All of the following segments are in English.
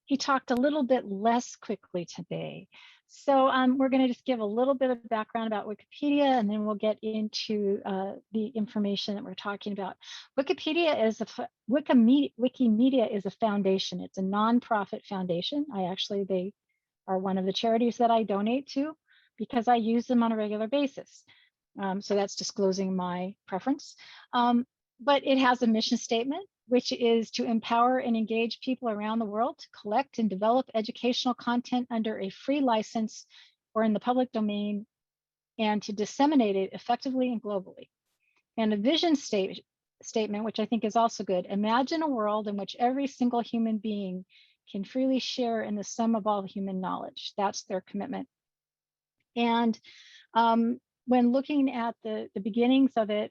he talked a little bit less quickly today. So we're going to just give a little bit of background about Wikipedia, and then we'll get into the information that we're talking about. Wikipedia is Wikimedia is a foundation. It's a nonprofit foundation. They are one of the charities that I donate to because I use them on a regular basis. So that's disclosing my preference. But it has a mission statement, which is to empower and engage people around the world to collect and develop educational content under a free license or in the public domain, and to disseminate it effectively and globally. And a vision statement, which I think is also good: imagine a world in which every single human being can freely share in the sum of all human knowledge. That's their commitment. And when looking at the beginnings of it,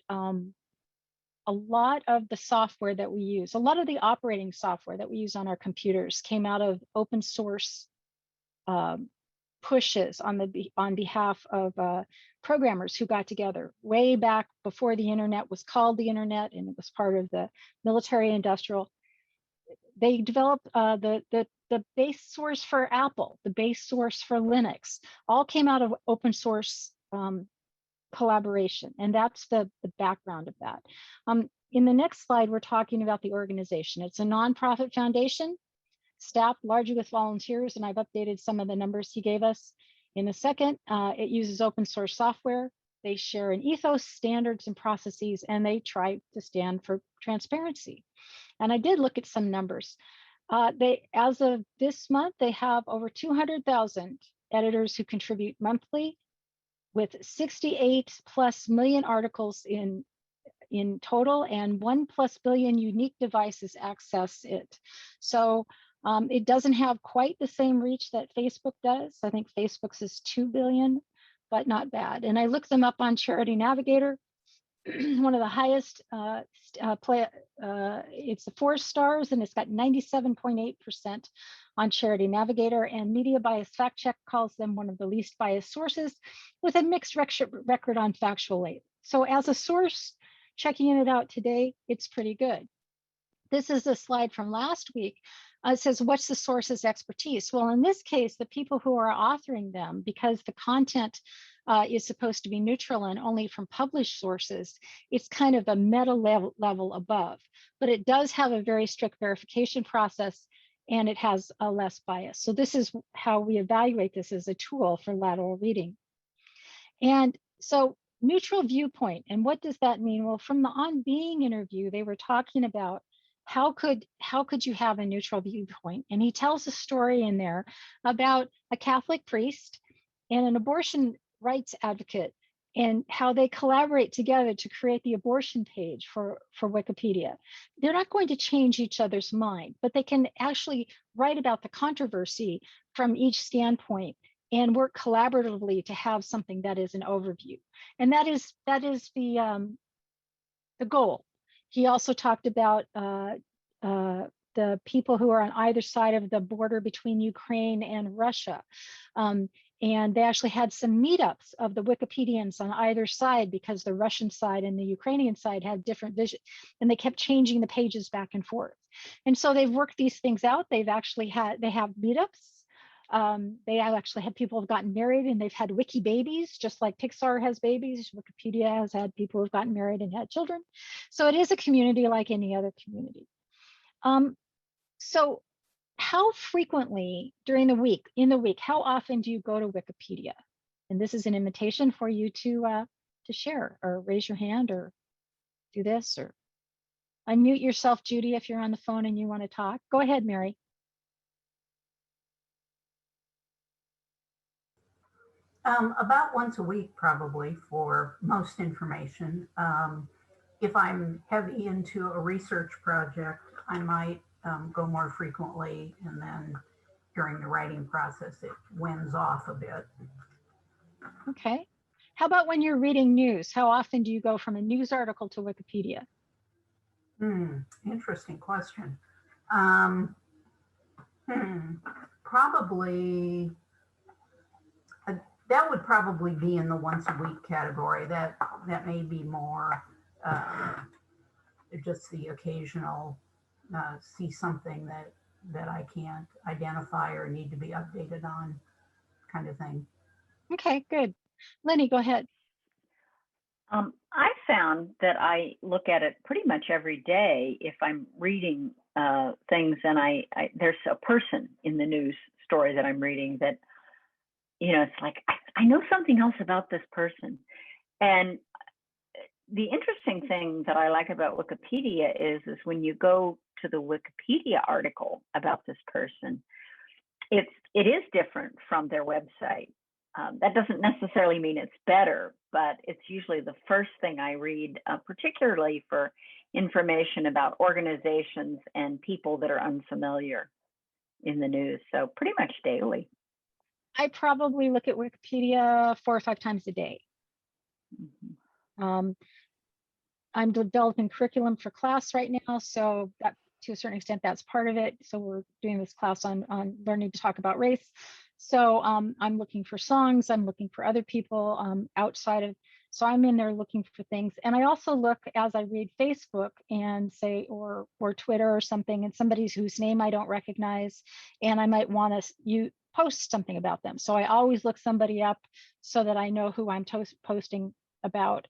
a lot of the software that we use, a lot of the operating software that we use on our computers came out of open source pushes on behalf of programmers who got together way back before the internet was called the internet, and it was part of the military industrial. They developed the base source for Apple, the base source for Linux, all came out of open source collaboration, and that's the background of that. In the next slide, we're talking about the organization. It's a nonprofit foundation, staffed largely with volunteers, and I've updated some of the numbers he gave us. In a second, it uses open source software. They share an ethos, standards, and processes, and they try to stand for transparency. And I did look at some numbers. As of this month, they have over 200,000 editors who contribute monthly, with 68+ million articles in total, and 1+ billion unique devices access it. So it doesn't have quite the same reach that Facebook does. I think Facebook's is 2 billion, but not bad. And I looked them up on Charity Navigator. One of the highest it's 4 stars, and it's got 97.8% on Charity Navigator, and Media Bias Fact Check calls them one of the least biased sources, with a mixed record on factual labor. So as a source, checking it out today, it's pretty good. This is a slide from last week. It says, what's the source's expertise? Well, in this case, the people who are authoring them, because the content is supposed to be neutral and only from published sources, it's kind of a meta level above, but it does have a very strict verification process, and it has a less bias. So this is how we evaluate this as a tool for lateral reading. And so neutral viewpoint, and what does that mean? Well, from the On Being interview, they were talking about how could you have a neutral viewpoint? And he tells a story in there about a Catholic priest and an abortion rights advocate, and how they collaborate together to create the abortion page for Wikipedia. They're not going to change each other's mind, but they can actually write about the controversy from each standpoint and work collaboratively to have something that is an overview. And that is the goal. He also talked about the people who are on either side of the border between Ukraine and Russia. And they actually had some meetups of the Wikipedians on either side, because the Russian side and the Ukrainian side had different vision, and they kept changing the pages back and forth. And so they've worked these things out. They have meetups. They actually had people who've gotten married, and they've had wiki babies, just like Pixar has babies. Wikipedia has had people who've gotten married and had children. So it is a community like any other community. So how frequently in the week, how often do you go to Wikipedia? And this is an invitation for you to share, or raise your hand, or do this, or unmute yourself, Judy, if you're on the phone and you want to talk. Go ahead, Mary. About once a week, probably, for most information. If I'm heavy into a research project, I might go more frequently, and then during the writing process, it wins off a bit. Okay. How about when you're reading news? How often do you go from a news article to Wikipedia? Interesting question. Probably, that would probably be in the once a week category. That may be more just the occasional see something that that I can't identify or need to be updated on, kind of thing. Okay, good. Lenny, go ahead. I found that I look at it pretty much every day if I'm reading things and there's a person in the news story that I'm reading that, it's like, I know something else about this person. And the interesting thing that I like about Wikipedia is when you go to the Wikipedia article about this person, it is different from their website. That doesn't necessarily mean it's better, but it's usually the first thing I read, particularly for information about organizations and people that are unfamiliar in the news. So pretty much daily. I probably look at Wikipedia 4 or 5 times a day. Mm-hmm. I'm developing curriculum for class right now, so that, to a certain extent, that's part of it. So we're doing this class on learning to talk about race. So I'm looking for songs, I'm looking for other people outside of, so I'm in there looking for things. And I also look as I read Facebook and say, or Twitter or something, and somebody whose name I don't recognize, and I might want to post something about them. So I always look somebody up so that I know who I'm posting about.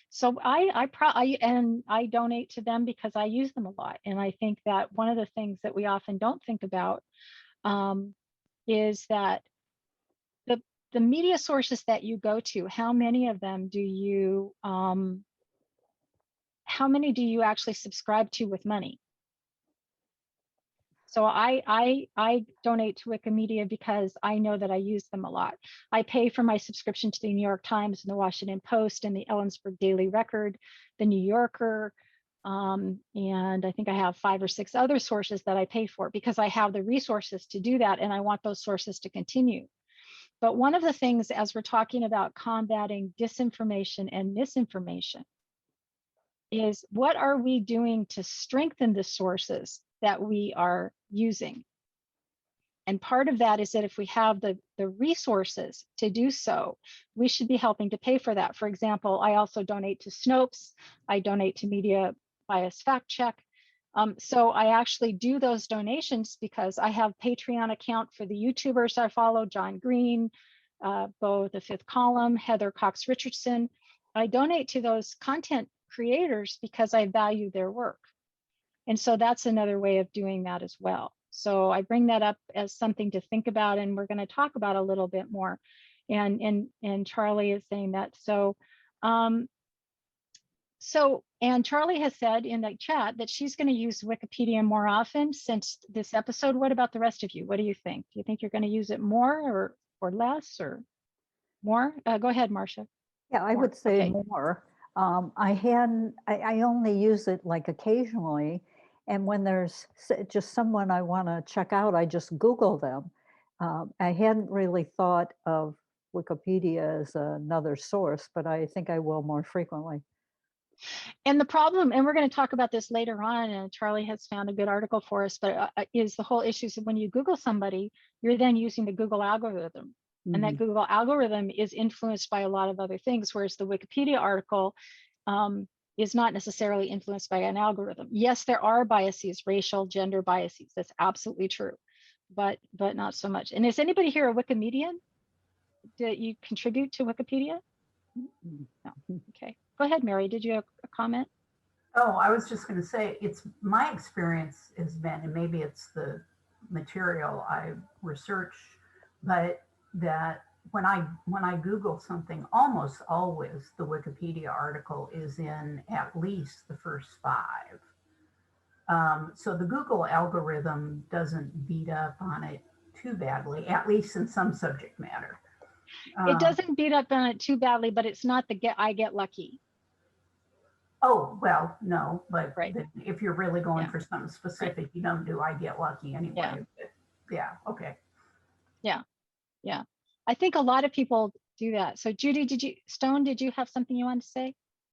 So I donate to them because I use them a lot. And I think that one of the things that we often don't think about is that the media sources that you go to, how many of them do you actually subscribe to with money? So I donate to Wikimedia because I know that I use them a lot. I pay for my subscription to the New York Times and the Washington Post and the Ellensburg Daily Record, the New Yorker, and I think I have 5 or 6 other sources that I pay for because I have the resources to do that, and I want those sources to continue. But one of the things, as we're talking about combating disinformation and misinformation, is what are we doing to strengthen the sources that we are using? And part of that is that if we have the resources to do so, we should be helping to pay for that. For example, I also donate to Snopes. I donate to Media Bias Fact Check. So I actually do those donations because I have Patreon account for the YouTubers I follow, John Green, Bo the Fifth Column, Heather Cox Richardson. I donate to those content creators because I value their work. And so that's another way of doing that as well. So I bring that up as something to think about, and we're going to talk about a little bit more. And Charlie is saying that. So and Charlie has said in the chat that she's going to use Wikipedia more often since this episode. What about the rest of you? What do you think? Do you think you're going to use it more or less or more? Go ahead, Marcia. Yeah, I would say Okay. more. I only use it like occasionally. And when there's just someone I want to check out, I just Google them. I hadn't really thought of Wikipedia as another source, but I think I will more frequently. And the problem, and we're going to talk about this later on, and Charlie has found a good article for us, but is the whole issue is when you Google somebody, you're then using the Google algorithm. Mm-hmm. And that Google algorithm is influenced by a lot of other things, whereas the Wikipedia article is not necessarily influenced by an algorithm. Yes, there are biases, racial, gender biases. That's absolutely true, but not so much. And is anybody here a Wikimedian? Did you contribute to Wikipedia? No. Okay. Go ahead, Mary. Did you have a comment? Oh, I was just going to say, it's my experience has been, and maybe it's the material I research, but that when I Google something, almost always the Wikipedia article is in at least the first 5. So the Google algorithm doesn't beat up on it too badly, at least in some subject matter. It doesn't beat up on it too badly, but it's not the I get lucky. Oh, well, no, but right. If you're really going for something specific, right. You don't do I get lucky anyway. Yeah. But yeah, okay. Yeah. I think a lot of people do that. So Judy, did you have something you wanted to say?